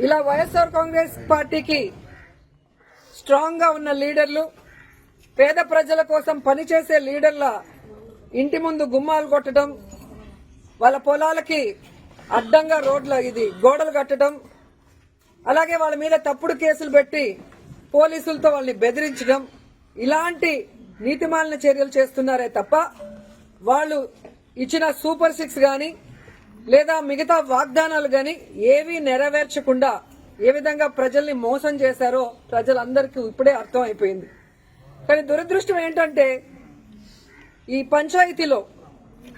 ఇలా వైఎస్ఆర్ కాంగ్రెస్ పార్టీకి స్ట్రాంగ్ గా ఉన్న లీడర్లు, పేద ప్రజల కోసం పనిచేసే లీడర్ల ఇంటి ముందు గుమ్మాలు కొట్టడం, వాళ్ళ పొలాలకి అడ్డంగా గోడలు కట్టడం, అలాగే వాళ్ళ మీద తప్పుడు కేసులు పెట్టి పోలీసులతో వాళ్ళని బెదిరించడం, ఇలాంటి నీతిమాలిన చర్యలు చేస్తున్నారే తప్ప వాళ్ళు ఇచ్చిన సూపర్ 6 గాని లేదా మిగతా వాగ్దానాలు గాని ఏవీ నెరవేర్చకుండా ఏ విధంగా ప్రజల్ని మోసం చేశారో ప్రజలందరికీ ఇప్పుడే అర్థం అయిపోయింది. కానీ దురదృష్టం ఏంటంటే ఈ పంచాయతీలో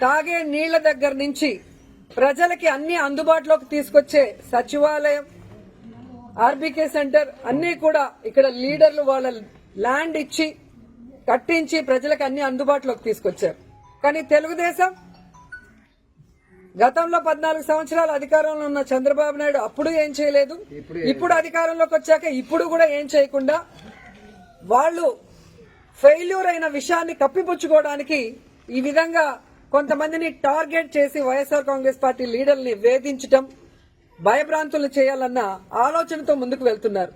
తాగే నీళ్ల దగ్గర నుంచి ప్రజలకి అన్ని అందుబాటులోకి తీసుకొచ్చే సచివాలయం, ఆర్బీకే సెంటర్ అన్ని కూడా ఇక్కడ లీడర్లు వాళ్ళ ల్యాండ్ ఇచ్చి కట్టించి ప్రజలకు అన్ని అందుబాటులోకి తీసుకొచ్చారు. కానీ తెలుగుదేశం గతంలో 14 సంవత్సరాలు అధికారంలో ఉన్న చంద్రబాబు నాయుడు అప్పుడు ఏం చేయలేదు, ఇప్పుడు అధికారంలోకి వచ్చాక ఇప్పుడు కూడా ఏం చేయకుండా వాళ్ళు ఫెయిల్యూర్ అయిన విషయాన్ని కప్పిపుచ్చుకోవడానికి ఈ విధంగా కొంతమందిని టార్గెట్ చేసి వైఎస్ఆర్ కాంగ్రెస్ పార్టీ లీడర్ని వేధించడం, భయభ్రాంతులు చేయాలన్న ఆలోచనతో ముందుకు వెళ్తున్నారు.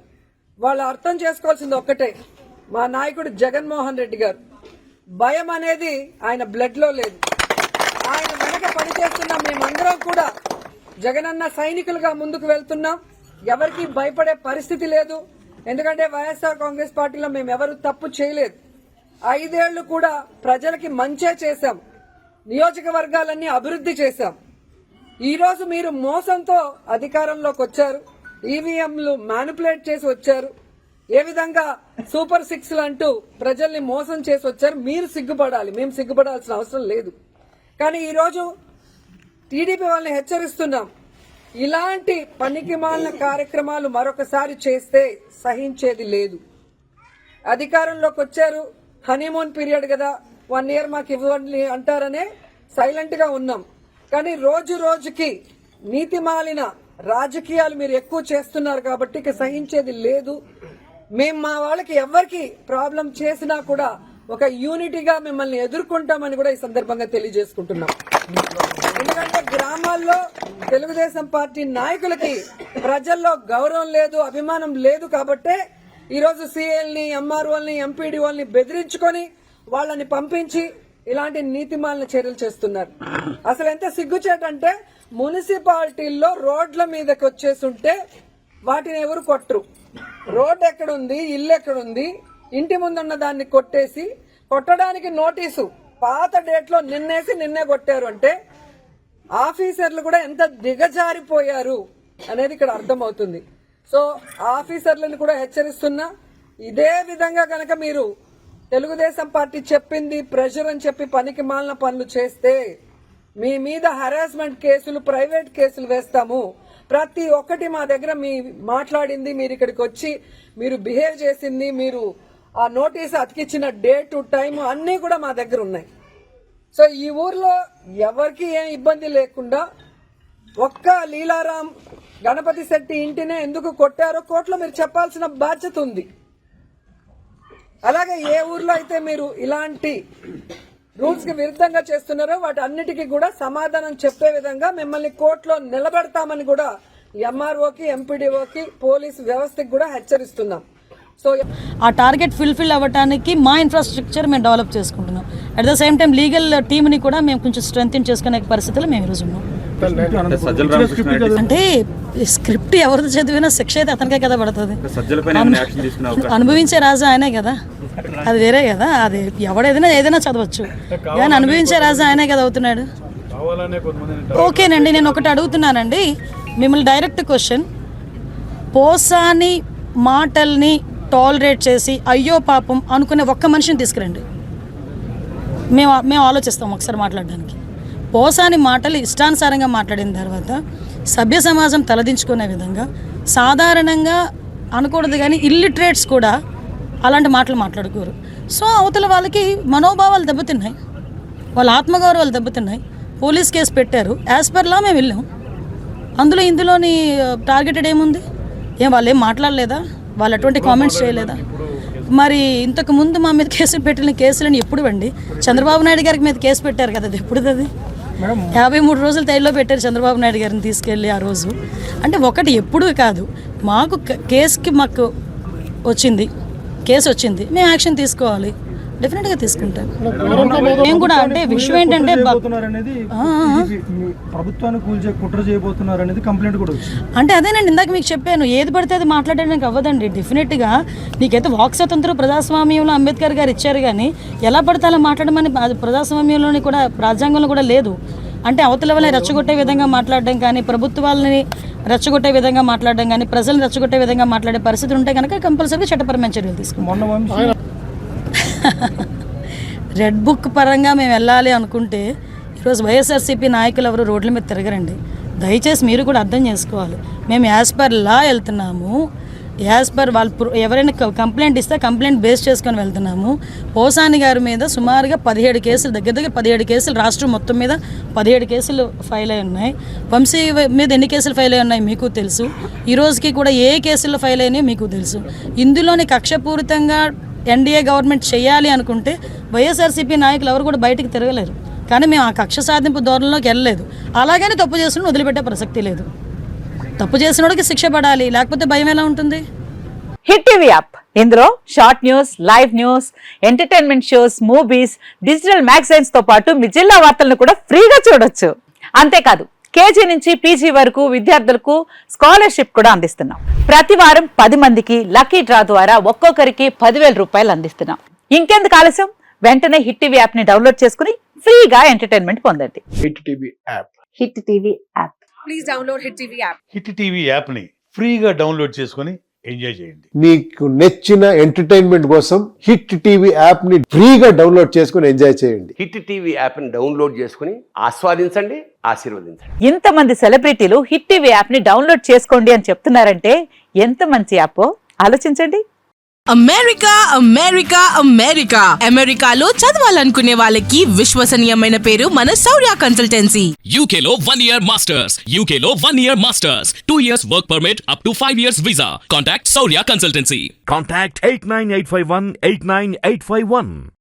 వాళ్ళు అర్థం చేసుకోవాల్సింది ఒక్కటే, మా నాయకుడు జగన్మోహన్ రెడ్డి గారు భయం అనేది ఆయన బ్లడ్ లో లేదు. ఆయన వెనక పనిచేస్తున్న మేమందరం కూడా జగనన్న సైనికులుగా ముందుకు వెళ్తున్నాం. ఎవరికి భయపడే పరిస్థితి లేదు. ఎందుకంటే వైఎస్ఆర్ కాంగ్రెస్ పార్టీలో మేము ఎవరు తప్పు చేయలేదు. 5 ఏళ్లు కూడా ప్రజలకి మంచే చేశాం, నియోజకవర్గాలన్నీ అభివృద్ధి చేశాం. ఈ రోజు మీరు మోసంతో అధికారంలోకి వచ్చారు, ఈవీఎంలు మ్యానిపులేట్ చేసి వచ్చారు, ఏ విధంగా సూపర్ 6 అంటూ ప్రజల్ని మోసం చేసి వచ్చారు. మీరు సిగ్గుపడాలి, మేము సిగ్గుపడాల్సిన అవసరం లేదు. కానీ ఈరోజు టీడీపీ వాళ్ళని హెచ్చరిస్తున్నాం, ఇలాంటి పనికిమాలిన కార్యక్రమాలు మరొకసారి చేస్తే సహించేది లేదు. అధికారంలోకి వచ్చారు, హనీమూన్ పీరియడ్ కదా, 1 ఇయర్ మాకు ఇవ్వండి అంటారనే సైలెంట్ గా ఉన్నాం. కానీ రోజు రోజుకి నీతిమాలిన రాజకీయాలు మీరు ఎక్కువ చేస్తున్నారు కాబట్టి ఇక సహించేది లేదు. మేము మా వాళ్ళకి ఎవరికి ప్రాబ్లం చేసినా కూడా ఒక యూనిటీగా మిమ్మల్ని ఎదుర్కొంటామని కూడా ఈ సందర్భంగా తెలియజేసుకుంటున్నాం. ఎందుకంటే గ్రామాల్లో తెలుగుదేశం పార్టీ నాయకులకి ప్రజల్లో గౌరవం లేదు, అభిమానం లేదు కాబట్టే ఈరోజు సీఎల్ని, ఎంఆర్ఓల్ని, ఎంపీడీఓల్ని బెదిరించుకొని వాళ్ళని పంపించి ఇలాంటి నీతిమాలిన చర్యలు చేస్తున్నారు. అసలు ఎంత సిగ్గుచేటంటే మున్సిపాలిటీల్లో రోడ్ల మీదకి వచ్చేస్తుంటే వాటిని ఎవరు కొట్టరు. రోడ్ ఎక్కడుంది, ఇల్లు ఎక్కడుంది, ఇంటి ముందున్న దాన్ని కొట్టేసి కొట్టడానికి నోటీసు పాత డేట్ లో నిన్నే కొట్టారు అంటే ఆఫీసర్లు కూడా ఎంత దిగజారిపోయారు అనేది ఇక్కడ అర్థమవుతుంది. సో ఆఫీసర్లను కూడా హెచ్చరిస్తున్నా, ఇదే విధంగా కనుక మీరు తెలుగుదేశం పార్టీ చెప్పింది ప్రెషర్ అని చెప్పి పనికి మాలిన పనులు చేస్తే మీ మీద హరాస్మెంట్ కేసులు, ప్రైవేట్ కేసులు వేస్తాము. ప్రతి ఒక్కటి మా దగ్గర మీ మాట్లాడింది, మీరు ఇక్కడికి వచ్చి మీరు బిహేవ్ చేసింది, మీరు ఆ నోటీస్ అతికిచ్చిన డేట్, టైం అన్నీ కూడా మా దగ్గర ఉన్నాయి. సో ఈ ఊర్లో ఎవరికి ఏం ఇబ్బంది లేకుండా ఒక్క లీలారాం గణపతి శెట్టి ఇంటినే ఎందుకు కొట్టారో కోర్టులో మీరు చెప్పాల్సిన బాధ్యత ఉంది. అలాగే ఏ ఊర్లో అయితే మీరు ఇలాంటి రూల్స్ కి విరుద్ధంగా చేస్తున్నారో వాటి అన్నిటికీ కూడా సమాధానం చెప్పే విధంగా మిమ్మల్ని కోర్టులో నిలబెడతామని కూడా ఎంఆర్ఓకి, ఎంపీడీఓకి, పోలీసు వ్యవస్థకి కూడా హెచ్చరిస్తున్నాం. సో ఆ టార్గెట్ ఫుల్ఫిల్ అవ్వడానికి మా ఇన్ఫ్రాస్ట్రక్చర్ మేము డెవలప్ చేసుకుంటున్నాం. At the same time legal టీమ్ని కూడా మేము కొంచెం స్ట్రెంగ్తన్ చేసుకునే పరిస్థితులు మేము ఈరోజు ఉన్నాం. అంటే స్క్రిప్ట్ ఎవరిది చదివినా శిక్ష అయితే అతనికే కదా పడుతుంది. అనుభవించే రాజు ఆయనే కదా, అది వేరే కదా. అది ఏదైనా చదవచ్చు, కానీ అనుభవించే రాజు ఆయనే కదా అవుతున్నాడు. ఓకేనండి, నేను ఒకటి అడుగుతున్నానండి మిమ్మల్ని, డైరెక్ట్ క్వశ్చన్. పోసాని మాటల్ని టాలరేట్ చేసి అయ్యో పాపం అనుకునే ఒక్క మనిషిని తీసుకురండి, మేము ఆలోచిస్తాం ఒకసారి మాట్లాడడానికి. పోసాని మాటలు ఇష్టానుసారంగా మాట్లాడిన తర్వాత సభ్య సమాజం తలదించుకునే విధంగా, సాధారణంగా అనకూడదు కానీ ఇల్లిటరేట్స్ కూడా అలాంటి మాటలు మాట్లాడుకోరు. సో అవతల వాళ్ళకి మనోభావాలు దెబ్బతిన్నాయి, వాళ్ళ ఆత్మగౌరవాలు దెబ్బతిన్నాయి. పోలీస్ కేసు పెట్టారు, యాజ్ పర్ లా మేము వెళ్ళాం. ఇందులోని టార్గెటెడ్ ఏముంది? వాళ్ళు ఏం మాట్లాడలేదా? వాళ్ళు అటువంటి కామెంట్స్ చేయలేదా? మరి ఇంతకు ముందు మా మీద కేసులు పెట్టిన కేసులని ఎప్పుడు అండి? చంద్రబాబు నాయుడు గారికి మీద కేసు పెట్టారు కదా, అది ఎప్పుడుది? అది 53 రోజులు తైల్లో పెట్టారు చంద్రబాబు నాయుడు గారిని తీసుకెళ్ళి ఆ రోజు. అంటే ఒకటి ఎప్పుడూ కాదు, మాకు కేసుకి మాకు కేసు వచ్చింది, మేము యాక్షన్ తీసుకోవాలి, డెఫినెట్గా తీసుకుంటాం. మేము కూడా అంటే విషయం ఏంటంటే ప్రభుత్వాన్ని కూల్చే కుట్ర చేయబోతున్నారు అనేది కంప్లైంట్ కూడా వచ్చింది. అంటే అదేనండి, ఇందాక మీకు చెప్పాను, ఏది పడితే అది మాట్లాడడానికి అవ్వదండి. డెఫినెట్గా నీకైతే వాక్ స్వతంత్రం ప్రజాస్వామ్యంలో అంబేద్కర్ గారు ఇచ్చారు, కానీ ఎలా పడితే అలా మాట్లాడమని అది ప్రజాస్వామ్యంలోని కూడా రాజ్యాంగంలో కూడా లేదు. అంటే అవతల వాళ్ళని రెచ్చగొట్టే విధంగా మాట్లాడడం కానీ, ప్రభుత్వాలని రెచ్చగొట్టే విధంగా మాట్లాడడం కానీ, ప్రజలను రెచ్చగొట్టే విధంగా మాట్లాడే పరిస్థితి ఉంటే కనుక కంపల్సరీగా చట్టపరమైన చర్యలు తీసుకుంటాం. రెడ్ బుక్ పరంగా మేము వెళ్ళాలి అనుకుంటే ఈరోజు వైఎస్ఆర్సీపీ నాయకులు ఎవరు రోడ్ల మీద తిరగరండి. దయచేసి మీరు కూడా అర్థం చేసుకోవాలి. మేము యాజ్ పర్ లా వెళ్తున్నాము, యాజ్ పర్ వాళ్ళు ఎవరైనా కంప్లైంట్ ఇస్తే కంప్లైంట్ బేస్ చేసుకొని వెళ్తున్నాము. పోసాని గారి మీద సుమారుగా 17 కేసులు, దగ్గర 17 కేసులు రాష్ట్రం మొత్తం మీద 17 కేసులు ఫైల్ అయి ఉన్నాయి. వంశీ మీద ఎన్ని కేసులు ఫైల్ అయి ఉన్నాయి మీకు తెలుసు. ఈ రోజుకి కూడా ఏ కేసులు ఫైల్ అయినాయో మీకు తెలుసు. ఇందులోని కక్షపూరితంగా ఎన్డీఏ గవర్నమెంట్ చేయాలి అనుకుంటే వైఎస్ఆర్సీపీ నాయకులు ఎవరు కూడా బయటకు తిరగలేరు. కానీ మేము ఆ కక్ష సాధింపు ధోరణిలోకి వెళ్ళలేదు. అలాగని తప్పు చేసిన వదిలిపెట్టే ప్రసక్తి లేదు. తప్పు చేసినోడికి శిక్ష పడాలి, లేకపోతే భయం ఎలా ఉంటుంది? హిట్ టీవీ యాప్, ఇందులో short news, live news, entertainment shows, movies, digital magazines తో పాటు మీ జిల్లా వార్తలను కూడా ఫ్రీగా చూడొచ్చు. అంతేకాదు కేజీ నుంచి పీజీ వరకు విద్యార్థులకు స్కాలర్షిప్ కూడా అందిస్తున్నాం. ప్రతి వారం 10 మందికి లక్కీ డ్రా ద్వారా ఒక్కొక్కరికి 10,000 రూపాయలు అందిస్తున్నాం. ఇంకెందుకు ఆలస్యం, వెంటనే హిట్ టీవీ యాప్ ని డౌన్లోడ్ చేసుకుని ఫ్రీగా ఎంటర్టైన్మెంట్ పొందండి. Hit TV app. Hit TV app. Please download hit TV app. Hit TV app ని ఫ్రీగా డౌన్లోడ్ చేసుకొని ఎంజాయ్ చేయండి. మీకు నచ్చిన ఎంటర్టైన్మెంట్ కోసం హిట్ టీవీ యాప్ ని ఫ్రీగా డౌన్లోడ్ చేసుకొని ఎంజాయ్ చేయండి. హిట్ టీవీ యాప్ ని డౌన్లోడ్ చేసుకుని ఆస్వాదించండి, ఆశీర్వదించండి. ఇంతమంది సెలబ్రిటీలు హిట్ టీవీ యాప్ ని డౌన్లోడ్ చేసుకోండి అని చెప్తున్నారంటే ఎంత మంచి యాప్ ఆలోచించండి. అమెరికా అమెరికా అమెరికా అమెరికాలో చదవాలనుకునే వాళ్ళకి విశ్వసనీయమైన పేరు మన శౌర్య కన్సల్టెన్సీ. UK లో 1 year masters. UK లో 1 year masters. 2 years work permit up to 5 years visa. Contact Saurya Consultancy. Contact 89851 89851.